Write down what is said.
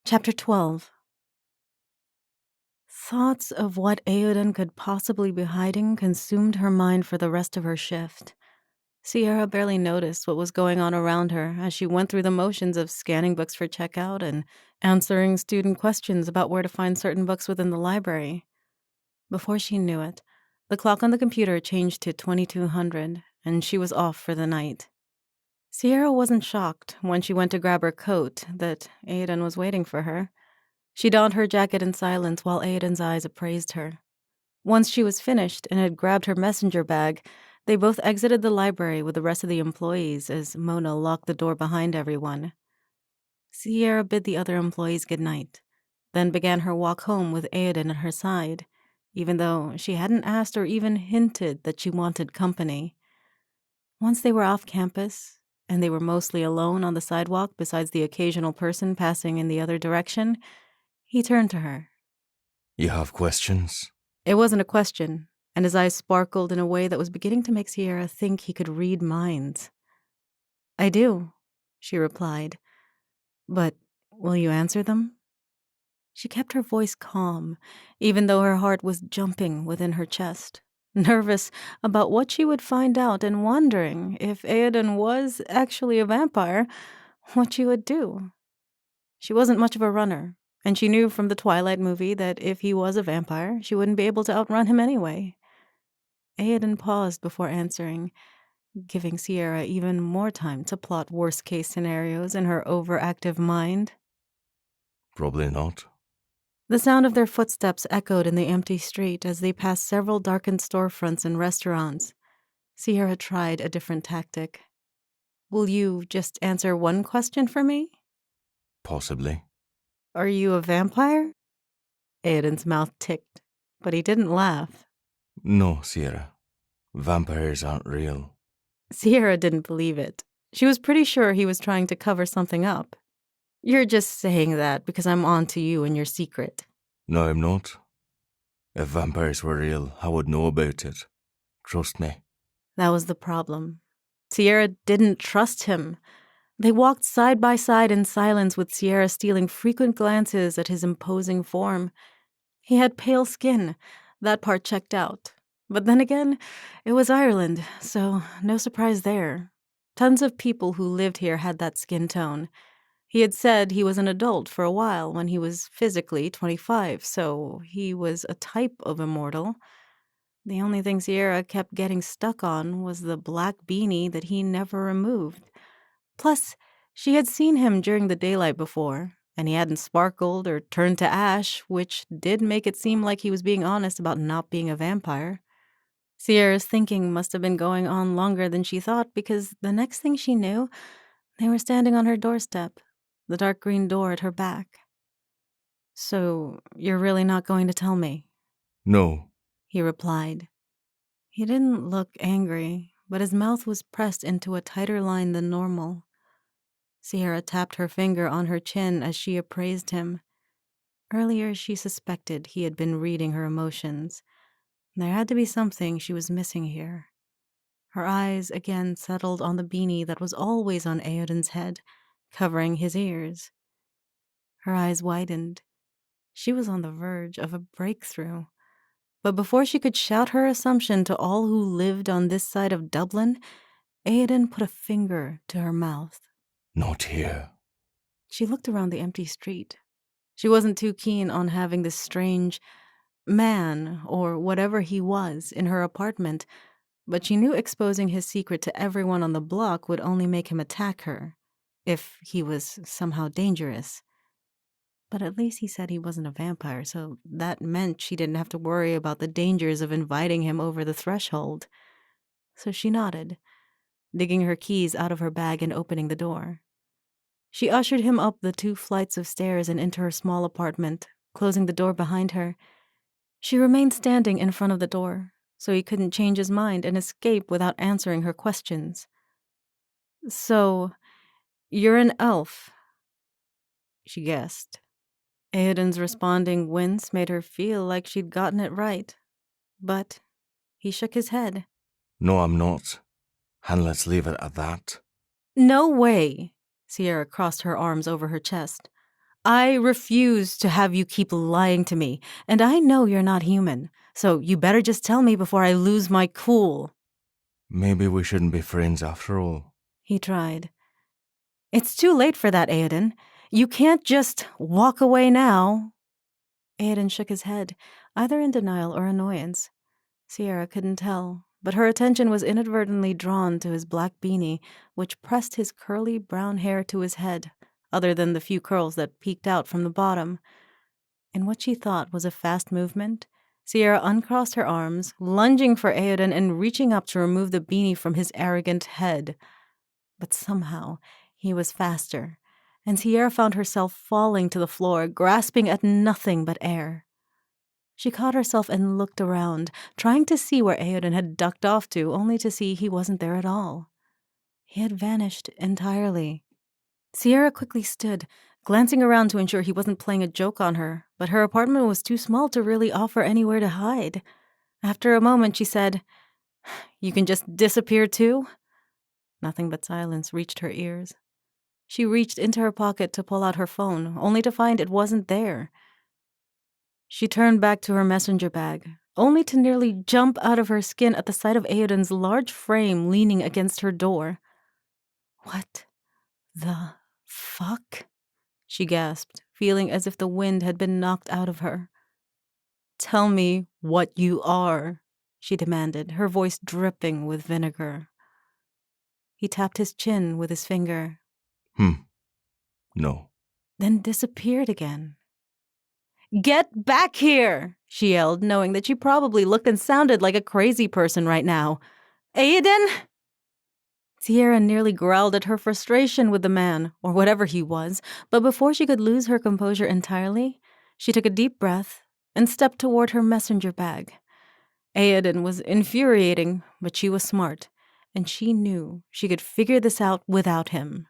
Chapter 12. Thoughts of what Aoden could possibly be hiding consumed her mind for the rest of her shift. Sierra barely noticed what was going on around her as she went through the motions of scanning books for checkout and answering student questions about where to find certain books within the library. Before she knew it, the clock on the computer changed to 2200, and she was off for the night. Sierra wasn't shocked when she went to grab her coat that Aoden was waiting for her. She donned her jacket in silence while Aoden's eyes appraised her. Once she was finished and had grabbed her messenger bag, they both exited the library with the rest of the employees as Mona locked the door behind everyone. Sierra bid the other employees good night, then began her walk home with Aoden at her side, even though she hadn't asked or even hinted that she wanted company. Once they were off campus, and they were mostly alone on the sidewalk besides the occasional person passing in the other direction, he turned to her. You have questions? It wasn't a question, and his eyes sparkled in a way that was beginning to make Sierra think he could read minds. I do, she replied. But will you answer them? She kept her voice calm, even though her heart was jumping within her chest, nervous about what she would find out and wondering if Aoden was actually a vampire, what she would do. She wasn't much of a runner, and she knew from the Twilight movie that if he was a vampire, she wouldn't be able to outrun him anyway. Aoden paused before answering, giving Sierra even more time to plot worst-case scenarios in her overactive mind. Probably not. The sound of their footsteps echoed in the empty street as they passed several darkened storefronts and restaurants. Sierra tried a different tactic. Will you just answer one question for me? Possibly. Are you a vampire? Aoden's mouth ticked, but he didn't laugh. No, Sierra. Vampires aren't real. Sierra didn't believe it. She was pretty sure he was trying to cover something up. You're just saying that because I'm on to you and your secret. No, I'm not. If vampires were real, I would know about it. Trust me. That was the problem. Sierra didn't trust him. They walked side by side in silence, with Sierra stealing frequent glances at his imposing form. He had pale skin. That part checked out. But then again, it was Ireland, so no surprise there. Tons of people who lived here had that skin tone. He had said he was an adult for a while when he was physically 25, so he was a type of immortal. The only thing Sierra kept getting stuck on was the black beanie that he never removed. Plus, she had seen him during the daylight before, and he hadn't sparkled or turned to ash, which did make it seem like he was being honest about not being a vampire. Sierra's thinking must have been going on longer than she thought, because the next thing she knew, they were standing on her doorstep, the dark green door at her back. So, you're really not going to tell me? No. He replied. He didn't look angry, but his mouth was pressed into a tighter line than normal. Sierra tapped her finger on her chin as she appraised him. Earlier, she suspected he had been reading her emotions. There had to be something she was missing here. Her eyes again settled on the beanie that was always on Aoden's head, covering his ears. Her eyes widened. She was on the verge of a breakthrough. But before she could shout her assumption to all who lived on this side of Dublin, Aoden put a finger to her mouth. Not here. She looked around the empty street. She wasn't too keen on having this strange man, or whatever he was, in her apartment, but she knew exposing his secret to everyone on the block would only make him attack her, if he was somehow dangerous. But at least he said he wasn't a vampire, so that meant she didn't have to worry about the dangers of inviting him over the threshold. So she nodded, digging her keys out of her bag and opening the door. She ushered him up the 2 flights of stairs and into her small apartment, closing the door behind her. She remained standing in front of the door, so he couldn't change his mind and escape without answering her questions. So, you're an elf, she guessed. Aoden's responding wince made her feel like she'd gotten it right. But he shook his head. No, I'm not. And let's leave it at that. No way! Sierra crossed her arms over her chest. I refuse to have you keep lying to me, and I know you're not human, so you better just tell me before I lose my cool. Maybe we shouldn't be friends after all. He tried. It's too late for that, Aoden. You can't just walk away now. Aoden shook his head, either in denial or annoyance. Sierra couldn't tell, but her attention was inadvertently drawn to his black beanie, which pressed his curly brown hair to his head, other than the few curls that peeked out from the bottom. In what she thought was a fast movement, Sierra uncrossed her arms, lunging for Aoden and reaching up to remove the beanie from his arrogant head. But somehow he was faster, and Sierra found herself falling to the floor, grasping at nothing but air. She caught herself and looked around, trying to see where Aoden had ducked off to, only to see he wasn't there at all. He had vanished entirely. Sierra quickly stood, glancing around to ensure he wasn't playing a joke on her, but her apartment was too small to really offer anywhere to hide. After a moment, she said, "You can just disappear too?" Nothing but silence reached her ears. She reached into her pocket to pull out her phone, only to find it wasn't there. She turned back to her messenger bag, only to nearly jump out of her skin at the sight of Aoden's large frame leaning against her door. "What the fuck?" she gasped, feeling as if the wind had been knocked out of her. "Tell me what you are," she demanded, her voice dripping with vinegar. He tapped his chin with his finger. No. Then disappeared again. "Get back here!" she yelled, knowing that she probably looked and sounded like a crazy person right now. "Aoden!" Sierra nearly growled at her frustration with the man, or whatever he was, but before she could lose her composure entirely, she took a deep breath and stepped toward her messenger bag. Aoden was infuriating, but she was smart, and she knew she could figure this out without him.